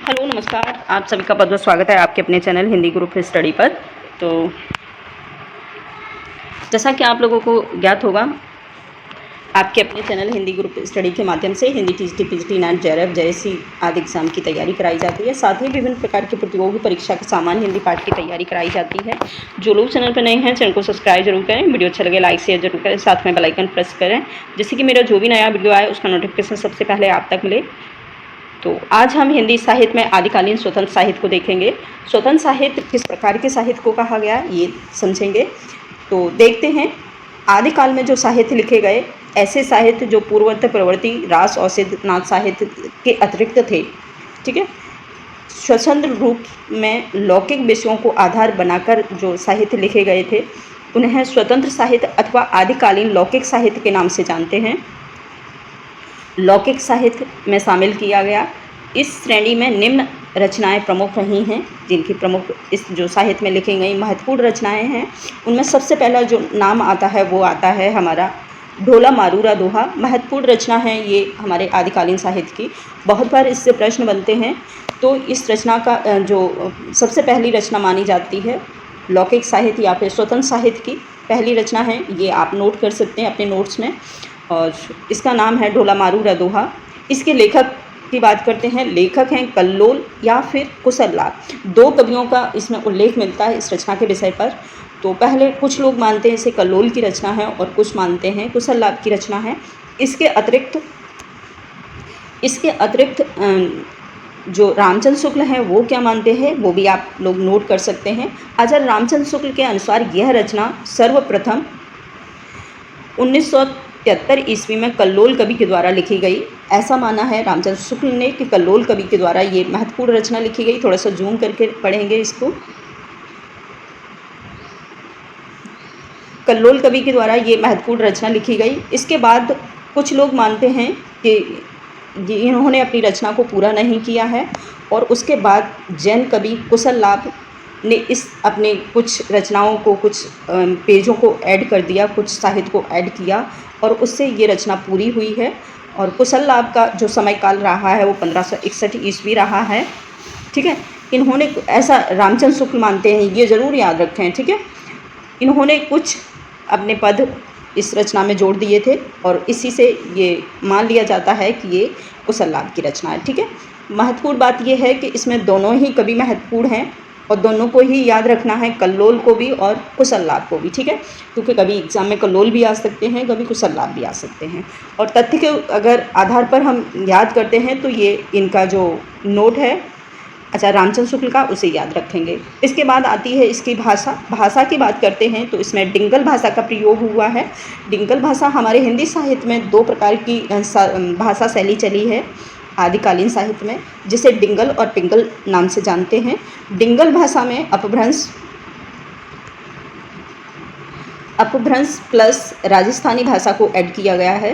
Hello नमस्कार, आप सभी का बहुत बहुत स्वागत है आपके अपने चैनल हिंदी ग्रुप स्टडी पर। तो जैसा कि आप लोगों को ज्ञात होगा, आपके अपने चैनल हिंदी ग्रुप स्टडी के माध्यम से Hindi TGT PGT net JRF जैसी आदि एग्जाम की तैयारी कराई जाती है। साथ ही विभिन्न प्रकार की प्रतियोगी परीक्षा के सामान्य हिंदी पाठ की तैयारी कराई जाती है। जो लोग चैनल पर नए हैं, चैनल को सब्सक्राइब जरूर करें, वीडियो अच्छा लगे लाइक शेयर जरूर करें, साथ में बेल आइकन प्रेस करें, जिससे कि मेरा जो भी नया वीडियो आए उसका नोटिफिकेशन सबसे पहले आप तक मिले। तो आज हम हिंदी साहित्य में आदिकालीन स्वतंत्र साहित्य को देखेंगे। स्वतंत्र साहित्य किस प्रकार के साहित्य को कहा गया ये समझेंगे। तो देखते हैं, आदिकाल में जो साहित्य लिखे गए, ऐसे साहित्य जो पूर्वोत्तर प्रवृत्ति रास और सिद्धनाथ साहित्य के अतिरिक्त थे, ठीक है। स्वतंत्र रूप में लौकिक विषयों को आधार बनाकर जो साहित्य लिखे गए थे उन्हें स्वतंत्र साहित्य अथवा आदिकालीन लौकिक साहित्य के नाम से जानते हैं। लौकिक साहित्य में शामिल किया गया। इस श्रेणी में निम्न रचनाएं प्रमुख रही हैं, जिनकी प्रमुख इस जो साहित्य में लिखी गई महत्वपूर्ण रचनाएं हैं, उनमें सबसे पहला जो नाम आता है वो आता है हमारा ढोला मारूरा दोहा। महत्वपूर्ण रचना है ये हमारे आदिकालीन साहित्य की। बहुत बार इससे प्रश्न बनते हैं, तो इस रचना का जो सबसे पहली रचना मानी जाती है लौकिक साहित्य या फिर स्वतंत्र साहित्य की पहली रचना है, ये आप नोट कर सकते हैं अपने नोट्स में, और इसका नाम है ढोला मारूरा दोहा। इसके लेखक की बात करते हैं, लेखक हैं कल्लोल या फिर कुशललाल। दो कवियों का इसमें उल्लेख मिलता है इस रचना के विषय पर। तो पहले कुछ लोग मानते हैं इसे कल्लोल की रचना है और कुछ मानते हैं कुशललाल की रचना है। इसके अतिरिक्त जो रामचंद्र शुक्ल हैं वो क्या मानते हैं वो भी आप लोग नोट कर सकते हैं। आचार्य रामचंद्र शुक्ल के अनुसार यह रचना सर्वप्रथम 1973 ईस्वी में कल्लोल कवि के द्वारा लिखी गई। ऐसा माना है रामचंद्र शुक्ल ने कि कल्लोल कवि के द्वारा ये महत्वपूर्ण रचना लिखी गई। थोड़ा सा जूम करके पढ़ेंगे इसको। कल्लोल कवि के द्वारा ये महत्वपूर्ण रचना लिखी गई। इसके बाद कुछ लोग मानते हैं कि इन्होंने अपनी रचना को पूरा नहीं किया है, और उसके बाद जैन कवि कुशललाल ने इस अपने कुछ रचनाओं को, कुछ पेजों को ऐड कर दिया, कुछ साहित्य को ऐड किया, और उससे ये रचना पूरी हुई है। और कुशललाल का जो समय काल रहा है वो 1561 ईस्वी रहा है, ठीक है। इन्होंने ऐसा रामचंद्र शुक्ल मानते हैं, ये ज़रूर याद रखें, ठीक है। इन्होंने कुछ अपने पद इस रचना में जोड़ दिए थे, और इसी से ये मान लिया जाता है कि ये कुशललाल की रचना है, ठीक है। महत्वपूर्ण बात यह है कि इसमें दोनों ही कवि महत्वपूर्ण हैं, और दोनों को ही याद रखना है, कल्लोल को भी और कुशललाल को भी, ठीक है। क्योंकि कभी एग्जाम में कल्लोल भी आ सकते हैं, कभी कुशललाल भी आ सकते हैं। और तथ्य के अगर आधार पर हम याद करते हैं तो ये इनका जो नोट है अच्छा रामचंद्र शुक्ल का, उसे याद रखेंगे। इसके बाद आती है इसकी भाषा की बात करते हैं तो इसमें डिंगल भाषा का प्रयोग हुआ है। डिंगल भाषा हमारे हिंदी साहित्य में दो प्रकार की भाषा शैली चली है आदिकालीन साहित्य में, जिसे डिंगल और पिंगल नाम से जानते हैं। डिंगल भाषा में अपभ्रंश प्लस राजस्थानी भाषा को ऐड किया गया है।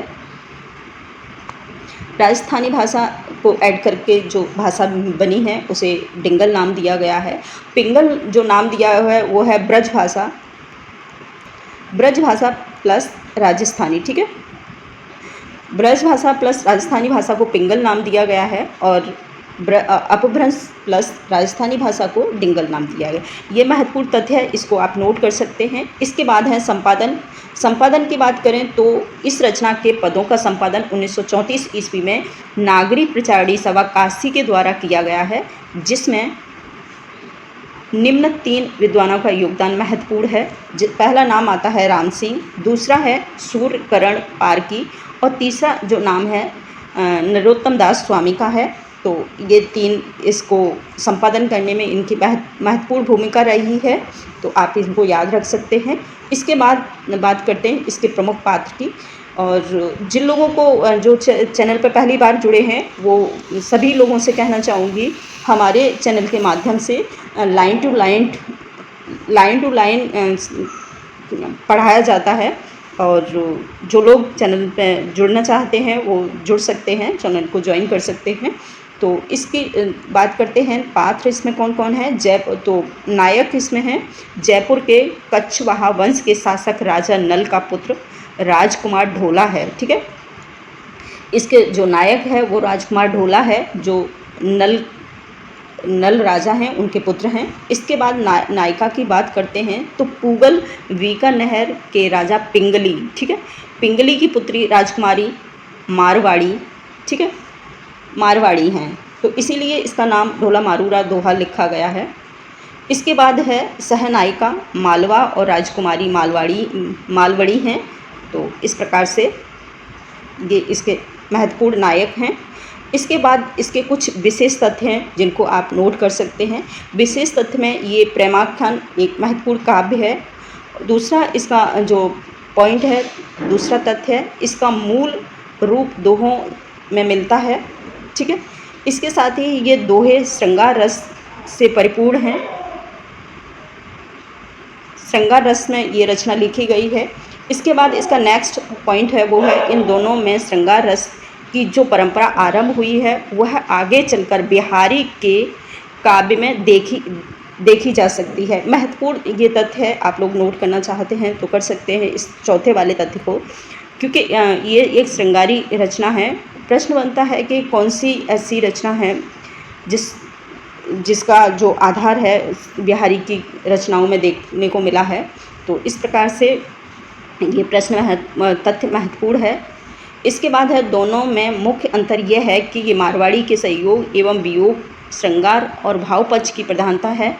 राजस्थानी भाषा को ऐड करके जो भाषा बनी है उसे डिंगल नाम दिया गया है। पिंगल जो नाम दिया हुआ है वो है ब्रज भाषा प्लस राजस्थानी, ठीक है। ब्रज भाषा प्लस राजस्थानी भाषा को पिंगल नाम दिया गया है, और अपभ्रंश प्लस राजस्थानी भाषा को डिंगल नाम दिया गया। ये महत्वपूर्ण तथ्य है, इसको आप नोट कर सकते हैं। इसके बाद है संपादन की बात करें तो इस रचना के पदों का संपादन 1934 ईस्वी में नागरी प्रचारणी सभा काशी के द्वारा किया गया है, जिसमें निम्न 3 विद्वानों का योगदान महत्वपूर्ण है। पहला नाम आता है राम सिंह, दूसरा है सूर्यकरण पारकी, और तीसरा जो नाम है नरोत्तम दास स्वामी का है। तो ये 3 इसको संपादन करने में इनकी महत्वपूर्ण भूमिका रही है, तो आप इनको याद रख सकते हैं। इसके बाद बात करते हैं इसके प्रमुख पात्र की, और जिन लोगों को जो चैनल पर पहली बार जुड़े हैं वो सभी लोगों से कहना चाहूँगी, हमारे चैनल के माध्यम से लाइन टू लाइन पढ़ाया जाता है, और जो लोग चैनल पे जुड़ना चाहते हैं वो जुड़ सकते हैं, चैनल को ज्वाइन कर सकते हैं। तो इसकी बात करते हैं, पात्र इसमें कौन कौन है। तो नायक इसमें हैं जयपुर के कछवाहा वंश के शासक राजा नल का पुत्र राजकुमार ढोला है, ठीक है। इसके जो नायक है वो राजकुमार ढोला है, जो नल नल राजा हैं उनके पुत्र हैं। इसके बाद नायिका की बात करते हैं तो पूगल बीकानेर के राजा पिंगली, ठीक है, पिंगली की पुत्री राजकुमारी मारवाड़ी, ठीक है, मारवाड़ी हैं, तो इसीलिए इसका नाम ढोला मारूरा दोहा लिखा गया है। इसके बाद है सहनायिका मालवा और राजकुमारी मालवड़ी हैं। तो इस प्रकार से ये इसके महत्वपूर्ण नायक हैं। इसके बाद इसके कुछ विशेष तथ्य हैं जिनको आप नोट कर सकते हैं। विशेष तथ्य में ये प्रेमाख्यान एक महत्वपूर्ण काव्य है। दूसरा इसका जो पॉइंट है, दूसरा तथ्य है, इसका मूल रूप दोहों में मिलता है, ठीक है। इसके साथ ही ये दोहे श्रृंगार रस से परिपूर्ण हैं। श्रृंगार रस में ये रचना लिखी गई है। इसके बाद इसका नेक्स्ट पॉइंट है वो है इन दोनों में श्रृंगार रस की जो परंपरा आरंभ हुई है वह आगे चलकर बिहारी के काव्य में देखी जा सकती है। महत्वपूर्ण ये तथ्य है, आप लोग नोट करना चाहते हैं तो कर सकते हैं इस चौथे वाले तथ्य को, क्योंकि ये एक श्रृंगारी रचना है। प्रश्न बनता है कि कौन सी ऐसी रचना है जिसका जो आधार है बिहारी की रचनाओं में देखने को मिला है। तो इस प्रकार से ये प्रश्न तथ्य महत्वपूर्ण है। इसके बाद है दोनों में मुख्य अंतर यह है कि ये मारवाड़ी के संयोग एवं वियोग, श्रृंगार और भाव पक्ष की प्रधानता है।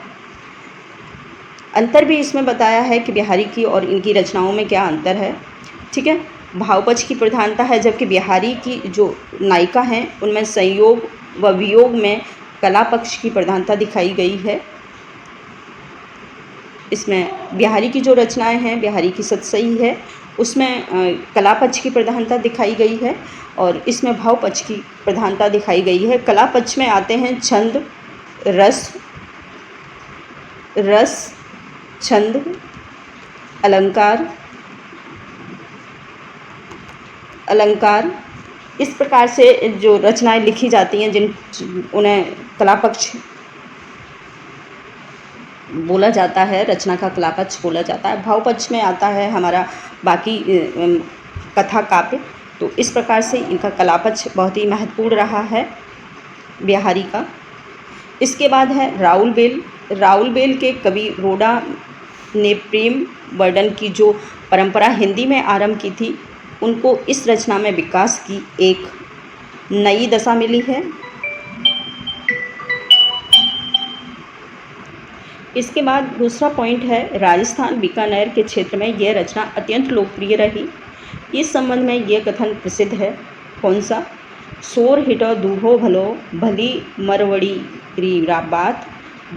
अंतर भी इसमें बताया है कि बिहारी की और इनकी रचनाओं में क्या अंतर है, ठीक है। भाव पक्ष की प्रधानता है, जबकि बिहारी की जो नायिका हैं उनमें संयोग व वियोग में कला पक्ष की प्रधानता दिखाई गई है। इसमें बिहारी की जो रचनाएं हैं, बिहारी की सतसई है, उसमें कला पक्ष की प्रधानता दिखाई गई है और इसमें भाव पक्ष की प्रधानता दिखाई गई है। कला पक्ष में आते हैं छंद, रस, छंद, अलंकार। इस प्रकार से जो रचनाएं लिखी जाती हैं उन्हें कला पक्ष बोला जाता है, रचना का कला पक्ष बोला जाता है। भाव पक्ष में आता है हमारा बाकी कथा काव्य। तो इस प्रकार से इनका कला पक्ष बहुत ही महत्वपूर्ण रहा है बिहारी का। इसके बाद है राउल बेल के कवि रोडा ने प्रेम वर्णन की जो परंपरा हिंदी में आरंभ की थी, उनको इस रचना में विकास की एक नई दशा मिली है। इसके बाद दूसरा पॉइंट है राजस्थान बीकानेर के क्षेत्र में यह रचना अत्यंत लोकप्रिय रही। इस संबंध में यह कथन प्रसिद्ध है, कौन सा? शोर हिटो दूहो भलो भली मरवड़ी री बात,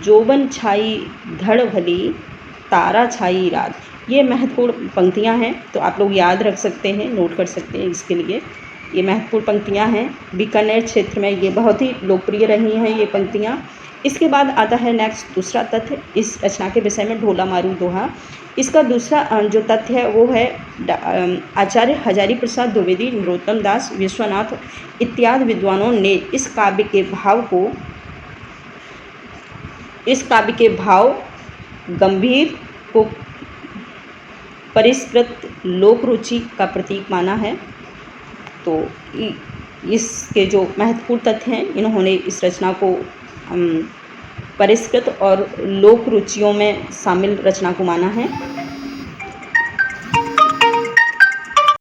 जोबन छाई धड़ भली तारा छाई रात। ये महत्वपूर्ण पंक्तियां हैं, तो आप लोग याद रख सकते हैं, नोट कर सकते हैं। इसके लिए ये महत्वपूर्ण पंक्तियां हैं। बीकानेर क्षेत्र में ये बहुत ही लोकप्रिय रही हैं ये पंक्तियां। इसके बाद आता है नेक्स्ट दूसरा तथ्य इस रचना के विषय में, ढोला मारू दोहा। इसका दूसरा जो तथ्य है वो है आचार्य हजारी प्रसाद द्विवेदी, नरोत्तम दास, विश्वनाथ इत्यादि विद्वानों ने इस काव्य के भाव गंभीर को परिष्कृत लोक रुचि का प्रतीक माना है। तो इसके जो महत्वपूर्ण तथ्य हैं, इन्होंने इस रचना को परिष्कृत और लोक रुचियों में शामिल रचना को माना है।